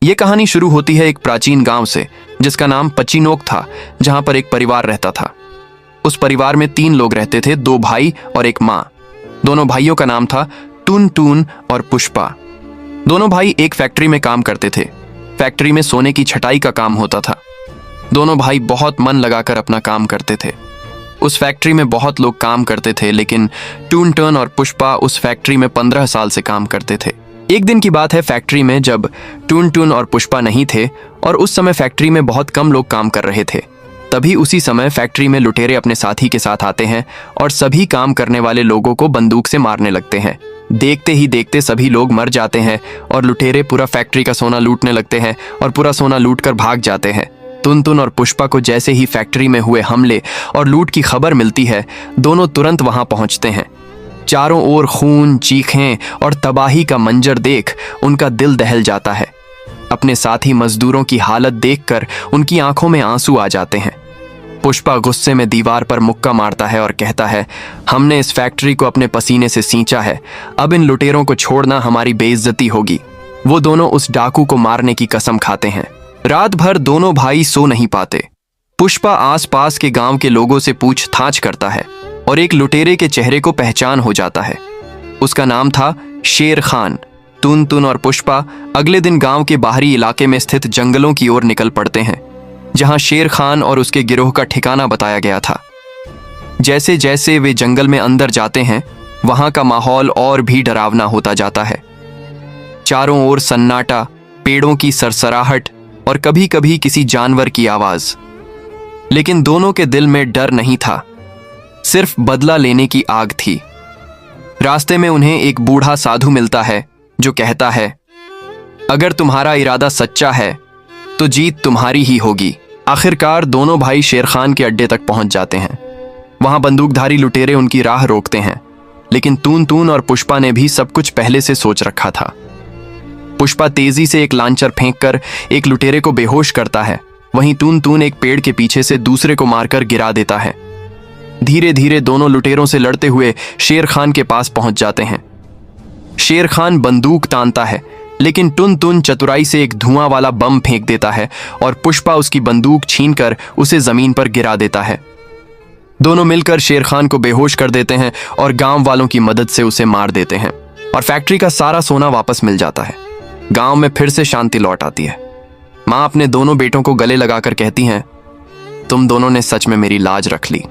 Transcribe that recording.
ये कहानी शुरू होती है एक प्राचीन गांव से जिसका नाम पचीनोक था, जहां पर एक परिवार रहता था। उस परिवार में 3 लोग रहते थे, 2 भाई और एक माँ। दोनों भाइयों का नाम था टून टून और पुष्पा। दोनों भाई एक फैक्ट्री में काम करते थे। फैक्ट्री में सोने की छटाई का काम होता था। दोनों भाई बहुत मन लगाकर अपना काम करते थे। उस फैक्ट्री में बहुत लोग काम करते थे, लेकिन टून टून और पुष्पा उस फैक्ट्री में 15 साल से काम करते थे। एक दिन की बात है, फैक्ट्री में जब टून टून और पुष्पा नहीं थे और उस समय फैक्ट्री में बहुत कम लोग काम कर रहे थे, तभी उसी समय फैक्ट्री में लुटेरे अपने साथी के साथ आते हैं और सभी काम करने वाले लोगों को बंदूक से मारने लगते हैं। देखते ही देखते सभी लोग मर जाते हैं और लुटेरे पूरा फैक्ट्री का सोना लूटने लगते हैं और पूरा सोना लूटकर भाग जाते हैं। टुन टुन और पुष्पा को जैसे ही फैक्ट्री में हुए हमले और लूट की खबर मिलती है, दोनों तुरंत वहां पहुंचते हैं। चारों ओर खून, चीखें और तबाही का मंजर देख उनका दिल दहल जाता है। अपने साथी मजदूरों की हालत देखकर उनकी आंखों में आंसू आ जाते हैं। पुष्पा गुस्से में दीवार पर मुक्का मारता है और कहता है, हमने इस फैक्ट्री को अपने पसीने से सींचा है, अब इन लुटेरों को छोड़ना हमारी बेइज्जती होगी। वो दोनों उस डाकू को मारने की कसम खाते हैं। रात भर दोनों भाई सो नहीं पाते। पुष्पा आसपास के गांव के लोगों से पूछताछ करता है और एक लुटेरे के चेहरे को पहचान हो जाता है। उसका नाम था शेर खान। टुन टुन और पुष्पा अगले दिन गांव के बाहरी इलाके में स्थित जंगलों की ओर निकल पड़ते हैं, जहां शेर खान और उसके गिरोह का ठिकाना बताया गया था। जैसे जैसे वे जंगल में अंदर जाते हैं, वहां का माहौल और भी डरावना होता जाता है। चारों ओर सन्नाटा, पेड़ों की सरसराहट और कभी कभी किसी जानवर की आवाज। लेकिन दोनों के दिल में डर नहीं था, सिर्फ बदला लेने की आग थी। रास्ते में उन्हें एक बूढ़ा साधु मिलता है जो कहता है, अगर तुम्हारा इरादा सच्चा है तो जीत तुम्हारी ही होगी। आखिरकार दोनों भाई शेर खान के अड्डे तक पहुंच जाते हैं। वहां बंदूकधारी लुटेरे उनकी राह रोकते हैं, लेकिन टून टून और पुष्पा ने भी सब कुछ पहले से सोच रखा था। पुष्पा तेजी से एक लांचर फेंककर एक लुटेरे को बेहोश करता है, वहीं टून टून एक पेड़ के पीछे से दूसरे को मारकर गिरा देता है। धीरे धीरे दोनों लुटेरों से लड़ते हुए शेर खान के पास पहुंच जाते हैं। शेर खान बंदूक तानता है, लेकिन टुन टुन चतुराई से एक धुआं वाला बम फेंक देता है और पुष्पा उसकी बंदूक छीनकर उसे जमीन पर गिरा देता है। दोनों मिलकर शेर खान को बेहोश कर देते हैं और गांव वालों की मदद से उसे मार देते हैं और फैक्ट्री का सारा सोना वापस मिल जाता है। गांव में फिर से शांति लौट आती है। मां अपने दोनों बेटों को गले लगाकर कहती हैं, तुम दोनों ने सच में मेरी लाज रख ली।